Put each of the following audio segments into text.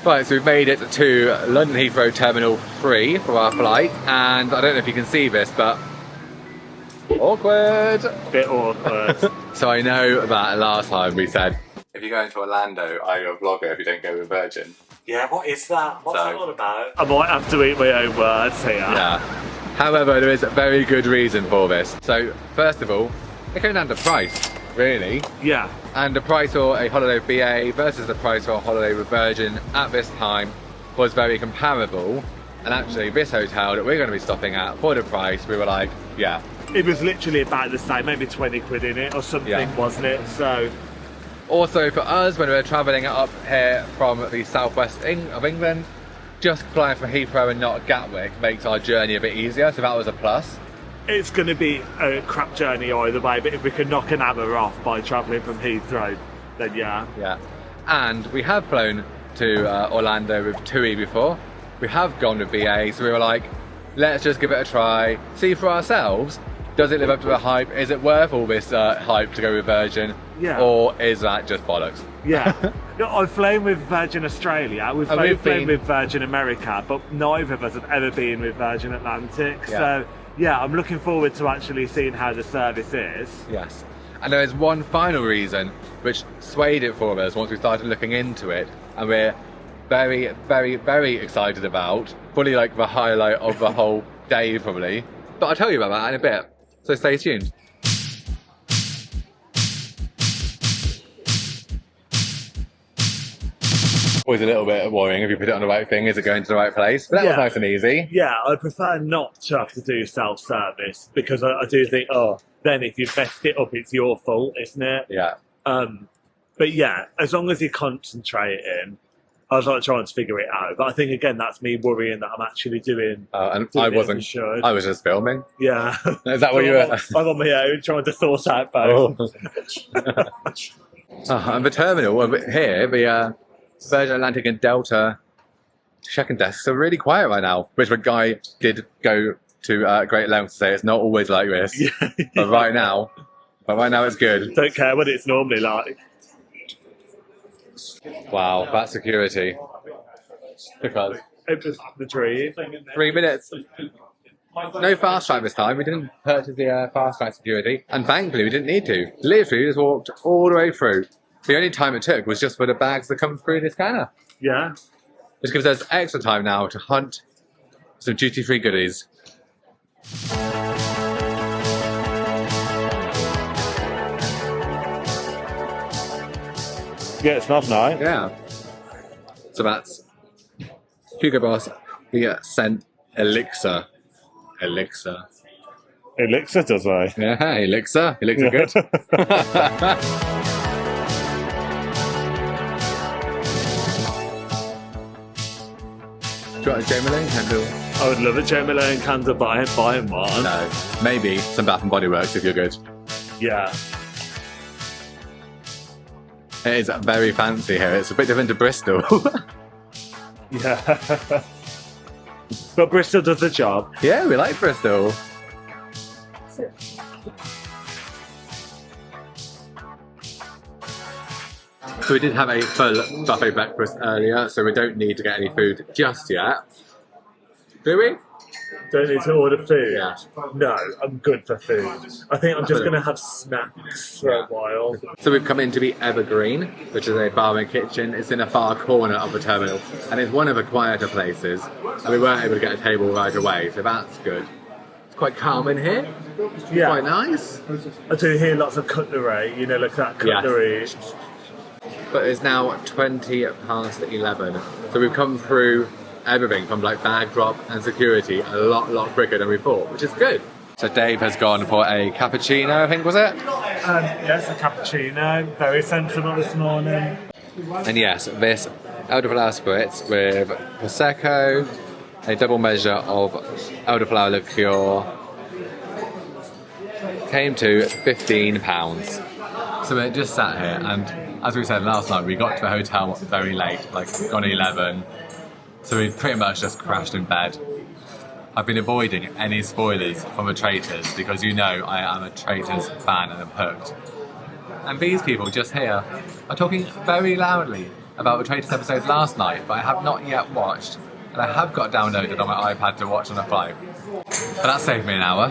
Right, so we've made it to London Heathrow Terminal 3 for our flight, and I don't know if you can see this, but awkward! Bit awkward. So I know that last time we said, if you go into Orlando, are you a vlogger if you don't go with Virgin? Yeah, what is that? What's that all about? I might have to eat my own words here. Yeah. However, there is a very good reason for this. So, first of all, it came down to price, really. Yeah. And the price for a holiday with BA versus the price for a holiday with Virgin at this time was very comparable. And actually, this hotel that we're going to be stopping at, for the price, we were like, yeah. It was literally about the same, maybe 20 quid in it or something, wasn't it? So. Also for us, when we were travelling up here from the southwest of England, just flying from Heathrow and not Gatwick makes our journey a bit easier, so that was a plus. It's going to be a crap journey either way, but if we can knock an hour off by travelling from Heathrow, then yeah. Yeah. And we have flown to Orlando with TUI before. We have gone with BA, so we were like, let's just give it a try, see for ourselves. Does it live up to the hype? Is it worth all this hype to go with Virgin? Yeah. Or is that just bollocks? Yeah. No, I've flown with Virgin Australia. We've both flown with Virgin America, but neither of us have ever been with Virgin Atlantic. Yeah. So, yeah, I'm looking forward to actually seeing how the service is. Yes. And there is one final reason which swayed it for us once we started looking into it, and we're very, very, very excited about. Probably like the highlight of the whole day, probably. But I'll tell you about that in a bit. So stay tuned. Always a little bit worrying if you put it on the right thing, is it going to the right place? But that was nice and easy. Yeah, I prefer not to have to do self-service because I do think, then if you messed it up, it's your fault, isn't it? Yeah. But yeah, as long as you're concentrating, I was like trying to figure it out. But I think, again, that's me worrying that I'm actually doing and I wasn't. I was just filming. Yeah. Is that what you were? I'm on my own trying to sort out both. And the terminal here, the Virgin Atlantic and Delta check-in desks are really quiet right now, which the guy did go to great lengths to say it's not always like this. Yeah. But right now it's good. Don't care what it's normally like. Wow, that security. Because it was the dream. 3 minutes. No fast track this time. We didn't purchase the fast track security, and thankfully we didn't need to. Literally just walked all the way through. The only time it took was just for the bags to come through the scanner. Yeah. Which gives us extra time now to hunt some duty-free goodies. Yeah, it smells nice. Yeah. So that's Hugo Boss, the scent Elixir. Elixir. Elixir, does I? Yeah, Elixir. Elixir good. Do you want a Jo Malone candle? I would love a Jo Malone candle, but I ain't buying one. No. Maybe some Bath and Body Works if you're good. Yeah. It is very fancy here. It's a bit different to Bristol. Yeah. But Bristol does the job. Yeah, we like Bristol. So we did have a full buffet breakfast earlier, so we don't need to get any food just yet. Do we? Don't need to order food? Yeah. No, I'm good for food. I think I'm just going to have snacks for a while. So we've come into the Evergreen, which is a bar and kitchen. It's in a far corner of the terminal, and it's one of the quieter places. And we weren't able to get a table right away, so that's good. It's quite calm in here. Yeah. Quite nice. I do hear lots of cutlery, you know, like that cutlery. Yes. But it's now 20 past 11, so we've come through everything from like bag drop and security a lot quicker than we thought, which is good. So Dave has gone for a cappuccino, I think, was it? Yes, a cappuccino. Very sensible this morning. And yes, this elderflower spritz with Prosecco, a double measure of elderflower liqueur, came to £15. So we're just sat here, and as we said last night, we got to the hotel very late, like gone 11. So we pretty much just crashed in bed. I've been avoiding any spoilers from the Traitors because you know I am a Traitors fan and I'm hooked. And these people just here are talking very loudly about the Traitors episodes last night, but I have not yet watched, and I have got downloaded on my iPad to watch on a flight. But that saved me an hour.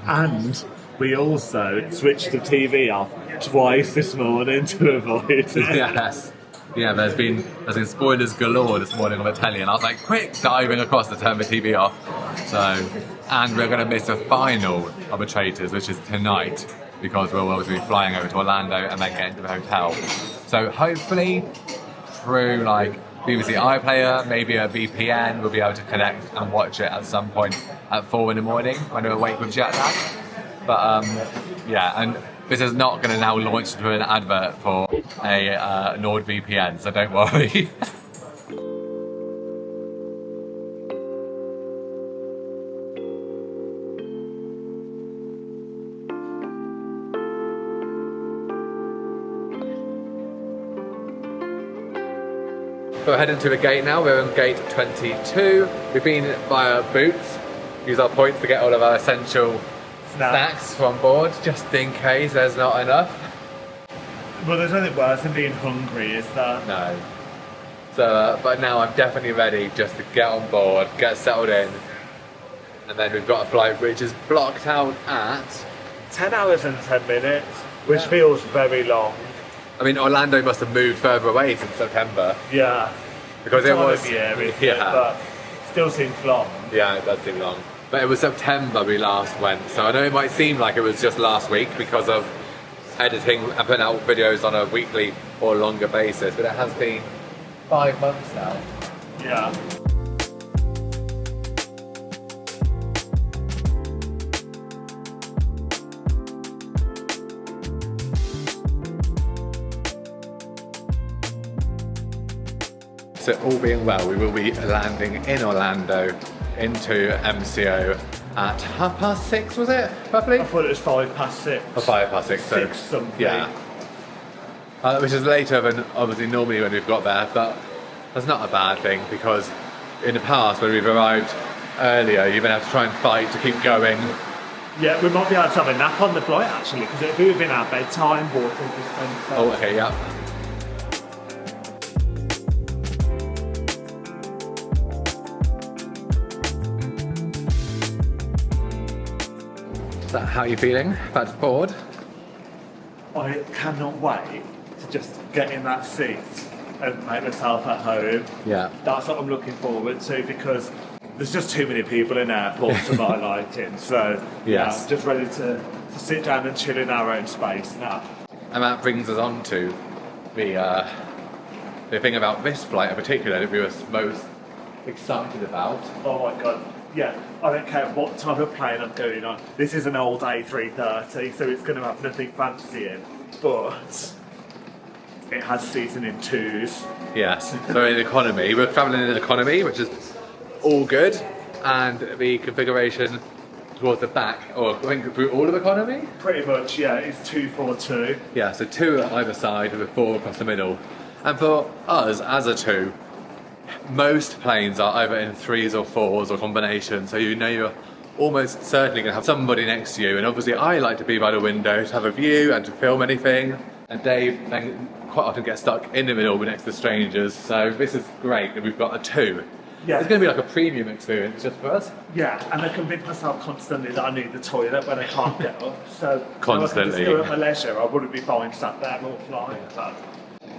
And we also switched the TV off twice this morning to avoid it. Yes. Yeah, there's been spoilers galore this morning on the telly, and I was like, quick, diving across to turn the TV off. So, and we're going to miss the final of the Traitors, which is tonight, because we'll obviously be flying over to Orlando and then getting to the hotel. So hopefully, through like BBC iPlayer, maybe a VPN, we'll be able to connect and watch it at some point at 4 in the morning when we're awake with jet lag. But yeah, and this is not going to now launch into an advert for a NordVPN, so don't worry. We're heading to the gate now. We're on gate 22. We've been via Boots, use our points to get all of our essential snacks from board, just in case there's not enough. Well, there's nothing worse than being hungry, is there? No. So, but now I'm definitely ready just to get on board, get settled in, and then we've got a flight which is blocked out at 10 hours and 10 minutes, which feels very long. I mean, Orlando must have moved further away since September. Yeah. Because it was. But still seems long. Yeah, it does seem long. But it was September we last went, so I know it might seem like it was just last week because of editing and putting out videos on a weekly or longer basis, but it has been 5 months now. Yeah. So all being well, we will be landing in Orlando into MCO at 6:30, was it, roughly? I thought it was 6:05. Or 6:05, so 6 something. yeah. Which is later than obviously normally when we've got there, but that's not a bad thing because in the past when we've arrived earlier, you've been have to try and fight to keep going. Yeah, we might be able to have a nap on the flight actually because it'll be within our bedtime water dispenser. Oh, okay, yeah. So how are you feeling about board? I cannot wait to just get in that seat and make myself at home. Yeah. That's what I'm looking forward to because there's just too many people in airports to my liking. So yes. Yeah, I'm just ready to sit down and chill in our own space now. And that brings us on to the thing about this flight in particular that we were most excited about. Oh my god. Yeah, I don't care what type of plane I'm going on. This is an old A330, so it's going to have nothing fancy in, but it has seating in 2s. Yes, so in economy, we're travelling in economy, which is all good, and the configuration towards the back, or I think through all of economy? Pretty much, yeah, it's 242. Yeah, so 2 at either side with 4 across the middle. And for us, as a 2, most planes are either in 3s or 4s or combinations, so you know you're almost certainly going to have somebody next to you. And obviously I like to be by the window to have a view and to film anything, and Dave then quite often gets stuck in the middle next to strangers, so this is great that we've got a 2. Yeah. It's going to be like a premium experience just for us. Yeah, and I convince myself constantly that I need the toilet when I can't get up, so constantly. If I could just go at my leisure, I wouldn't be fine sat there all flying.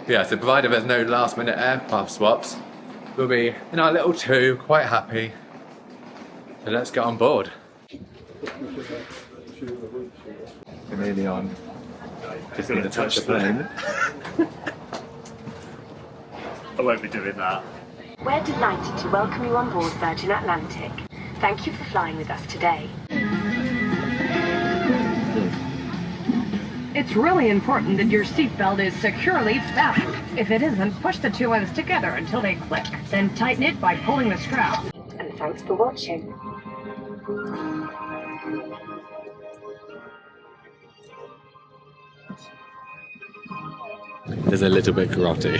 Yeah, so provided there's no last minute aircraft swaps, we'll be in our little 2, quite happy. So let's get on board. We're nearly on. Just going to touch the plane. I won't be doing that. We're delighted to welcome you on board Virgin Atlantic. Thank you for flying with us today. It's really important that your seatbelt is securely fastened. If it isn't, push the 2 ends together until they click. Then tighten it by pulling the strap. And thanks for watching. There's a little bit grotty.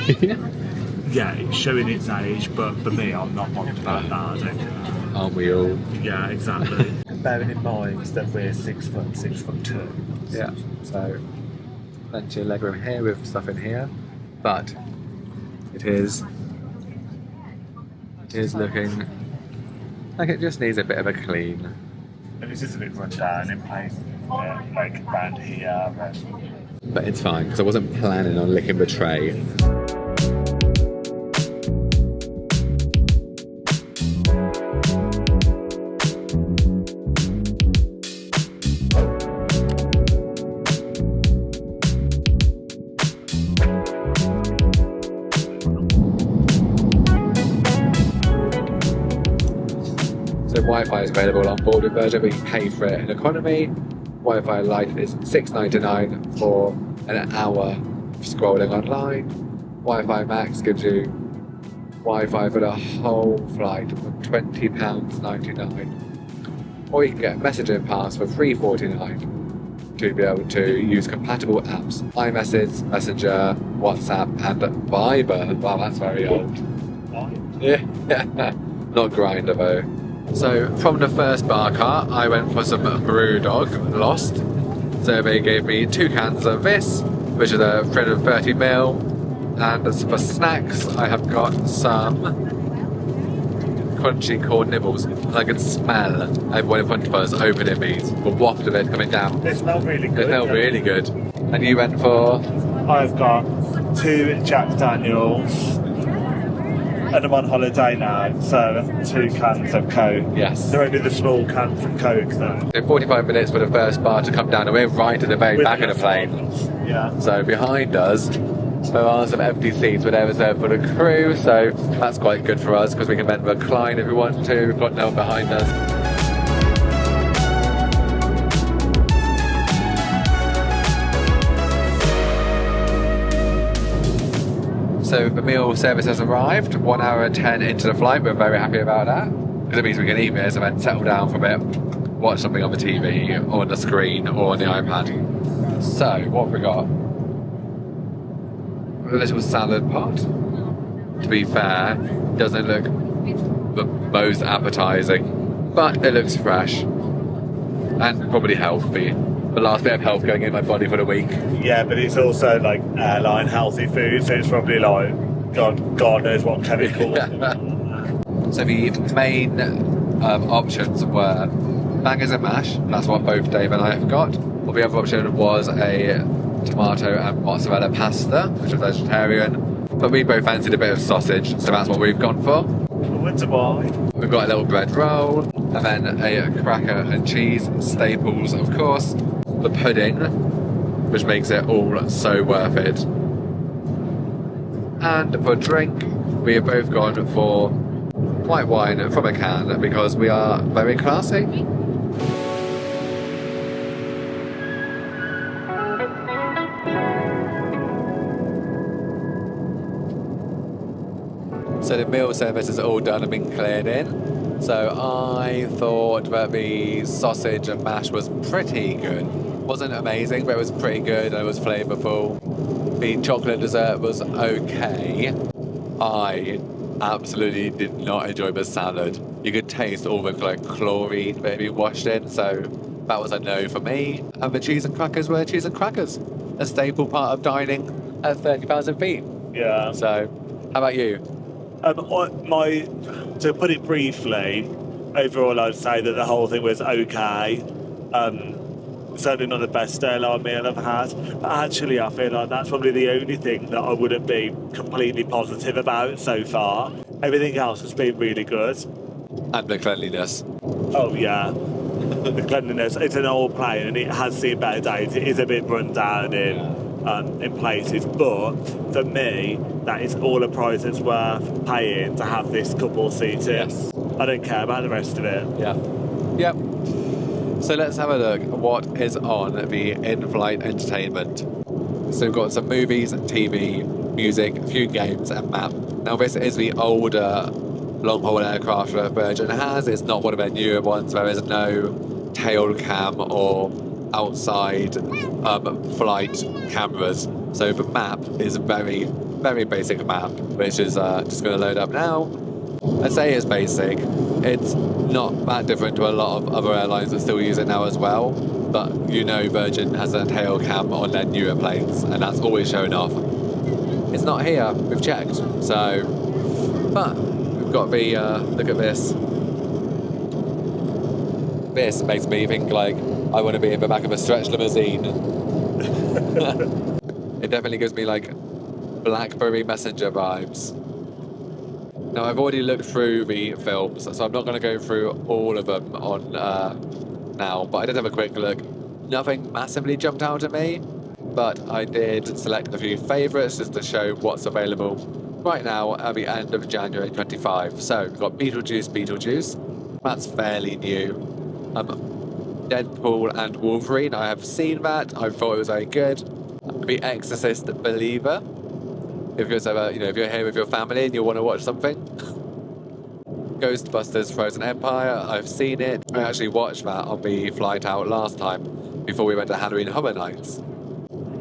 Yeah, it's showing its age, but for me, I'm not bothered about that, I don't care. Aren't we all? Yeah, exactly. Bearing in mind that we're 6 foot, 6'2". Yeah, so plenty of legroom here with stuff in here, but It is looking like it just needs a bit of a clean. And this is a bit run down in places, like around here. But it's fine, because I wasn't planning on licking the tray. So Wi-Fi is available on board with Virgin, but you pay for it in economy. Wi-Fi Lite is $6.99 for an hour of scrolling online. Wi-Fi Max gives you Wi-Fi for the whole flight for £20.99. Or you can get a messaging pass for $3.49 to be able to use compatible apps: iMessage, Messenger, WhatsApp, and Viber. Wow, that's very old. Yeah, not Grindr though. So from the first bar cart, I went for some Brewdog Lost. So they gave me 2 cans of this, which is a 330ml. And for snacks, I have got some crunchy corn nibbles. I can smell everyone in front of us opening these. The waft of it coming down. They smell really good. They smell really good. And you went for? I've got 2 Jack Daniels. And I'm on holiday now, so 2 cans of Coke. Yes. They're only the small cans of Coke though. So 45 minutes for the first bar to come down, and we're right at the very back of the plane. Yeah. So behind us, there are some empty seats, but they're reserved for the crew, so that's quite good for us because we can then recline if we want to. We've got no one behind us. So the meal service has arrived, 1 hour and 10 into the flight. We're very happy about that, because it means we can eat this and then settle down for a bit, watch something on the TV, or on the screen, or on the iPad. So, what have we got? A little salad pot. To be fair, doesn't look the most appetising, but it looks fresh, and probably healthy. The last bit of health going in my body for the week. Yeah, but it's also like airline healthy food, so it's probably like God knows what chemicals. So the main options were bangers and mash. That's what both Dave and I have got. Well, the other option was a tomato and mozzarella pasta, which was vegetarian. But we both fancied a bit of sausage, so that's what we've gone for. What's a boy? We've got a little bread roll, and then a cracker and cheese, staples of course. The pudding, which makes it all so worth it. And for drink, we have both gone for white wine from a can because we are very classy. So the meal service is all done and been cleared in. So I thought that the sausage and mash was pretty good. Wasn't amazing, but it was pretty good and it was flavourful. The chocolate dessert was okay. I absolutely did not enjoy the salad. You could taste all the chlorine that had been washed in, so that was a no for me. And the cheese and crackers were cheese and crackers, a staple part of dining at 30,000 feet. Yeah. So, how about you? To put it briefly, overall I'd say that the whole thing was okay. Certainly not the best airline meal I've had, but actually I feel like that's probably the only thing that I wouldn't be completely positive about so far. Everything else has been really good. And the cleanliness. Oh yeah, the cleanliness. It's an old plane and it has seen better days. It is a bit run down in places, but for me, that is all a price it's worth paying to have this couple seats in. Yes. I don't care about the rest of it. Yeah. Yep. So let's have a look at what is on the in-flight entertainment. So we've got some movies, TV, music, a few games and map. Now this is the older long-haul aircraft that Virgin has. It's not one of their newer ones. There is no tail cam or outside flight cameras. So the map is a very, very basic map, which is just going to load up now. I say it's basic. It's not that different to a lot of other airlines that still use it now as well. But you know Virgin has a tail cam on their newer planes, and that's always shown off. It's not here. We've checked. So, but we've got the look at this. This makes me think like I want to be in the back of a stretch limousine. It definitely gives me like BlackBerry Messenger vibes. Now I've already looked through the films, so I'm not going to go through all of them on now, but I did have a quick look. Nothing massively jumped out at me, but I did select a few favourites just to show what's available right now at the end of January 25. So we've got Beetlejuice. That's fairly new. Deadpool and Wolverine, I have seen that. I thought it was very good. The Exorcist Believer. If you're if you're here with your family and you want to watch something. Ghostbusters Frozen Empire, I've seen it. I actually watched that on the flight out last time before we went to Halloween Horror Nights.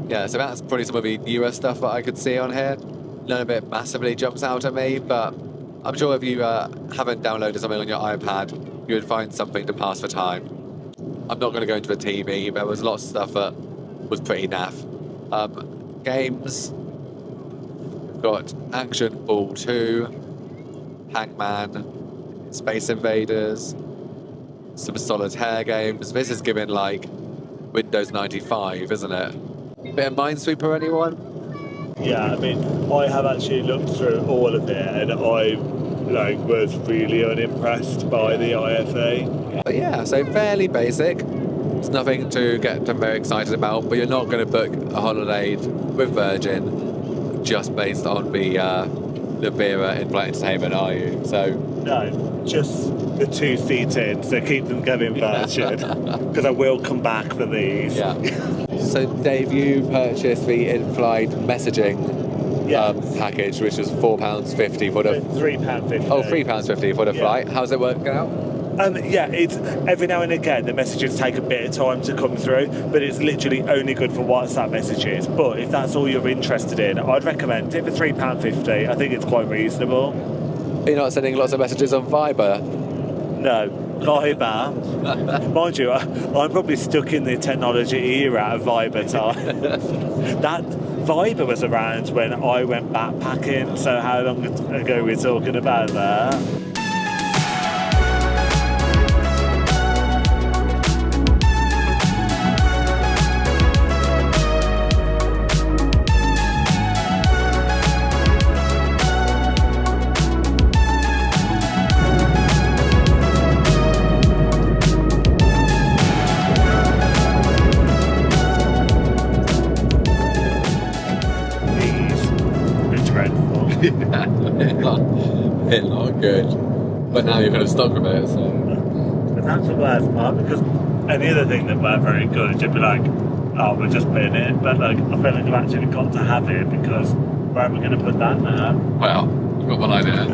Yeah, so that's probably some of the newer stuff that I could see on here. None of it massively jumps out at me, but I'm sure if you haven't downloaded something on your iPad, you would find something to pass the time. I'm not going to go into the TV. There was lots of stuff that was pretty naff. Games. We've got Action Ball 2, Hangman, Space Invaders, some solitaire games. This is giving like Windows 95, isn't it? Bit of Minesweeper, anyone? Yeah, I mean, I have actually looked through all of it, and I was really unimpressed by the IFA. But yeah, so fairly basic. It's nothing to get very excited about, but you're not going to book a holiday with Virgin just based on the Vera in-flight entertainment, are you? So no, just the 2-seated, so keep them going Virgin, because I will come back for these. Yeah. So Dave, you purchased the in-flight messaging package, which was £4.50 for the... £3.50. Oh, £3.50 for the flight. How's it working out? It's every now and again the messages take a bit of time to come through, but it's literally only good for WhatsApp messages. But if that's all you're interested in, I'd recommend it for £3.50. I think it's quite reasonable. You're not sending lots of messages on Viber? No, Viber. Mind you, I'm probably stuck in the technology era of Viber time. That Viber was around when I went backpacking, so how long ago are we talking about there? It's not good, but now you're kind of stuck with it. So. But that's the worst part, because any other thing that were very good, you'd be like, oh, we're just putting it. But like, I feel like I've actually got to have it, because where am I going to put that now? Well, I've got one idea.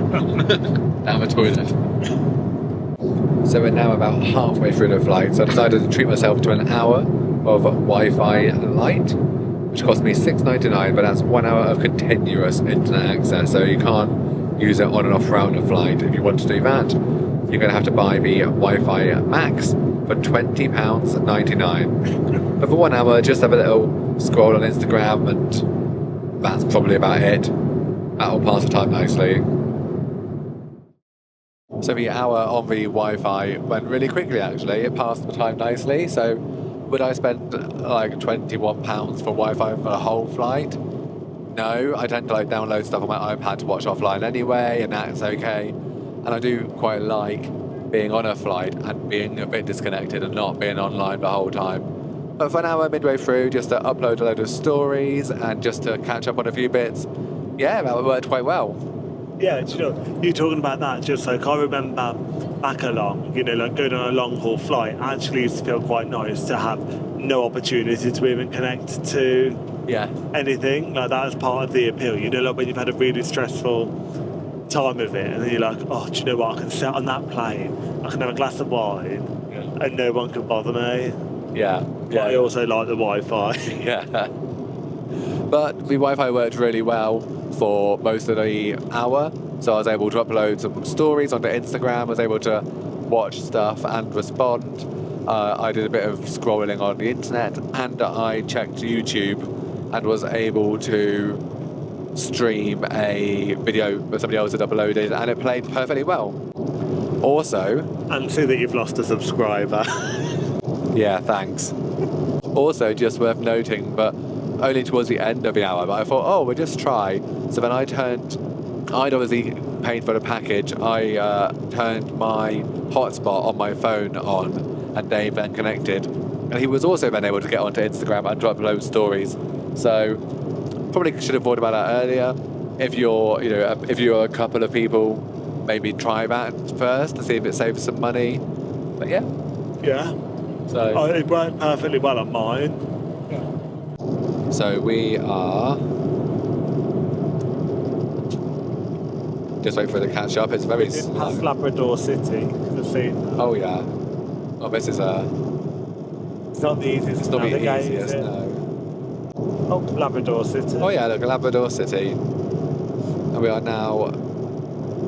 Down the toilet. So we're now about halfway through the flight, so I decided to treat myself to an hour of Wi-Fi Lite, which cost me $6.99, but that's 1 hour of continuous internet access, so you can't use it on and off throughout the flight. If you want to do that, you're going to have to buy the Wi-Fi Max for £20.99. But for 1 hour, just have a little scroll on Instagram, and that's probably about it. That'll pass the time nicely. So the hour on the Wi-Fi went really quickly, actually. It passed the time nicely, so would I spend like £21 for Wi-Fi for the whole flight? No, I tend to like download stuff on my iPad to watch offline anyway, and that's okay. And I do quite like being on a flight and being a bit disconnected and not being online the whole time. But for an hour midway through, just to upload a load of stories and just to catch up on a few bits, yeah, that worked quite well. Yeah, you're talking about that, just like I remember back along, like going on a long haul flight, actually used to feel quite nice to have no opportunity to even connect to anything. Like that as part of the appeal, like when you've had a really stressful time of it, and then you're like, oh, do you know what, I can sit on that plane, I can have a glass of wine, and no one can bother me. Yeah. But I also like the Wi-Fi. Yeah. But the Wi-Fi worked really well for most of the hour, so I was able to upload some stories onto Instagram, I was able to watch stuff and respond. I did a bit of scrolling on the internet, and I checked YouTube and was able to stream a video that somebody else had uploaded, and it played perfectly well. Also, and see that you've lost a subscriber. yeah, thanks. Also, just worth noting, but only towards the end of the hour, but I thought, oh, we'll just try. So then I'd obviously paid for the package. I turned my hotspot on my phone on, and Dave then connected. And he was also then able to get onto Instagram and to upload stories. So probably should have thought about that earlier. If you're a couple of people, maybe try that first to see if it saves some money. But yeah. Yeah. So it worked perfectly well on mine. Yeah. So we are just wait for it to catch up. It's very slow. Past Labrador City. Oh yeah. Oh, this is It's not the easiest. It's not the easiest. No. Oh, Labrador City. Oh yeah, look, Labrador City. And we are now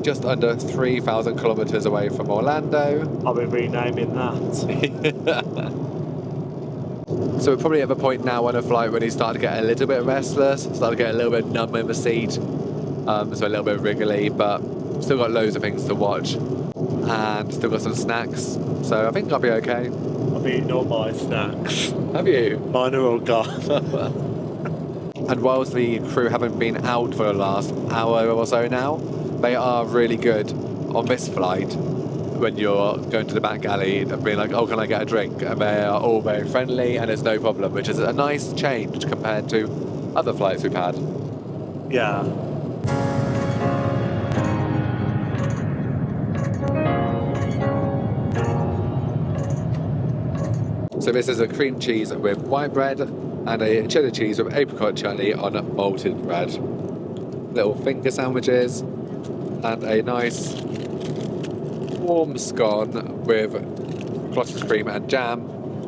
just under 3,000 kilometres away from Orlando. I'll be renaming that. So we're probably at the point now on a flight when he's starting to get a little bit restless, starting to get a little bit numb in the seat, so a little bit wriggly, but still got loads of things to watch and still got some snacks, so I think I'll be okay. I've eaten all my snacks. Have you? Mine are all gone. And whilst the crew haven't been out for the last hour or so now, they are really good on this flight when you're going to the back alley and being like, oh, can I get a drink? And they are all very friendly and it's no problem, which is a nice change compared to other flights we've had. Yeah. So this is a cream cheese with white bread and a cheddar cheese with apricot chutney on malted bread. Little finger sandwiches and a nice warm scone with clotted cream and jam,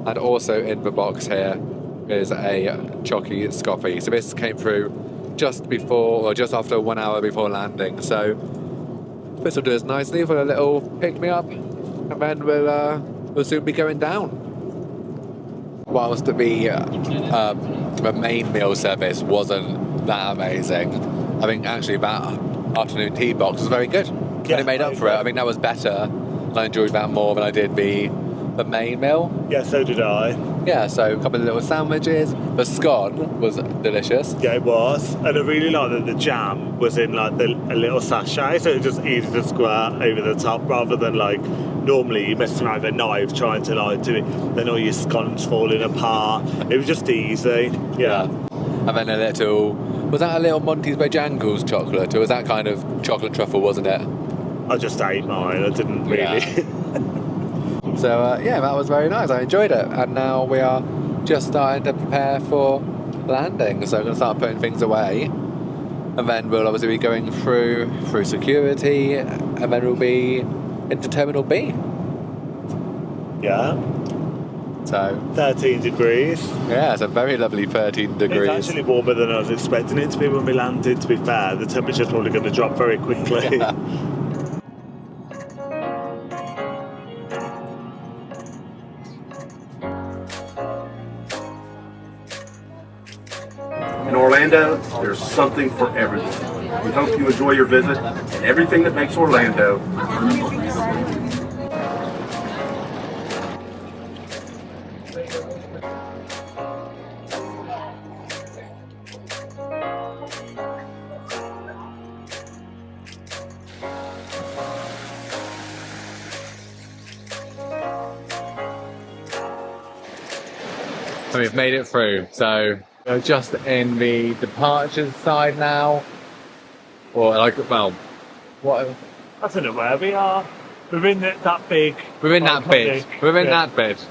and also in the box here is a chocky scoffy. So this came through just before or just after 1 hour before landing, so this will do us nicely for a little pick-me-up, and then we'll soon be going down. Whilst the main meal service wasn't that amazing, I think actually that afternoon tea box was very good. Yeah, and it made up for it. I think that was better, and I enjoyed that more than I did the main meal. Yeah, so did I. Yeah, so a couple of little sandwiches. The scone was delicious. Yeah, it was. And I really like that the jam was in like a little sachet, so it was just easy to squirt over the top rather than like normally you mess around with a knife trying to like do it, then all your scones falling apart. It was just easy. Yeah. And then was that a little Monty's Bojangles chocolate, or was that kind of chocolate truffle, wasn't it? I just ate mine, I didn't really. Yeah. So yeah, that was very nice. I enjoyed it, and now we are just starting to prepare for landing. So I'm going to start putting things away, and then we'll obviously be going through security, and then we'll be into Terminal B. Yeah. So 13 degrees. Yeah, it's a very lovely 13 degrees. It's actually warmer than I was expecting it to be when we landed. To be fair, the temperature's probably going to drop very quickly. Yeah. In Orlando, there's something for everyone. We hope you enjoy your visit and everything that makes Orlando. So we've made it through. So we're just in the departures side now. Or like, well, what? I don't know where we are. We're in that big. We're in that bit. We're in that bit.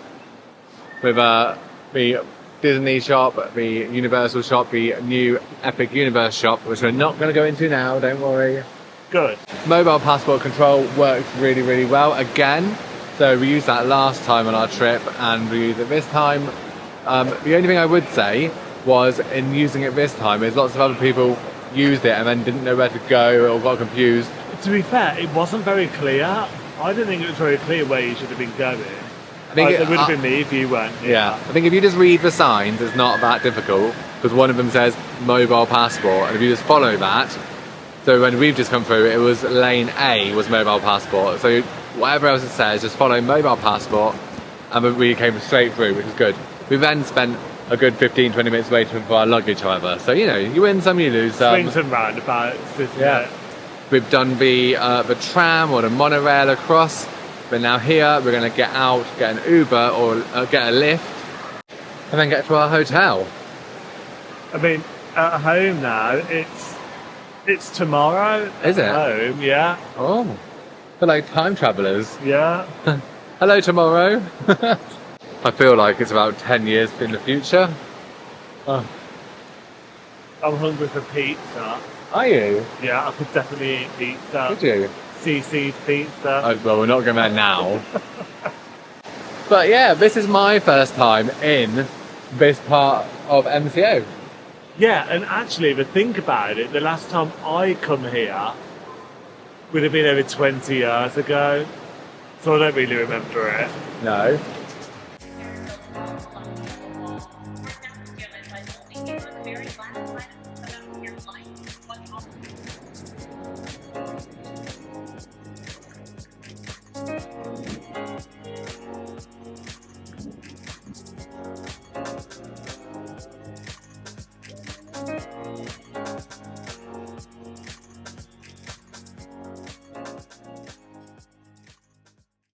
With the Disney shop, the Universal shop, the new Epic Universe shop, which we're not going to go into now, don't worry. Good. Mobile passport control works really, really well again. So we used that last time on our trip and we use it this time. The only thing I would say was in using it this time is lots of other people used it and then didn't know where to go or got confused. To be fair, it wasn't very clear. I didn't think it was very clear where you should have been going. I think it would have been me if you weren't. Yeah, I think if you just read the signs, it's not that difficult. because one of them says mobile passport, and if you just follow that, so when we've just come through, it was lane A was mobile passport. So whatever else it says, just follow mobile passport, and we came straight through, which is good. We then spent a good 15-20 minutes waiting for our luggage, however. So you know, you win some, you lose some. Swings and roundabouts, isn't it? We've done the tram or the monorail across, but now here we're going to get out, get an Uber or get a lift, and then get to our hotel. I mean, at home now, it's tomorrow. Is it? At home, yeah. Oh, we're like time travellers. Yeah. Hello, tomorrow. I feel like it's about 10 years in the future. Oh. I'm hungry for pizza. Are you? Yeah, I could definitely eat pizza. Could you? CC's pizza. Oh, well, we're not going there now. But yeah, this is my first time in this part of MCO. Yeah, and actually, if I think about it, the last time I come here would have been over 20 years ago. So I don't really remember it. No.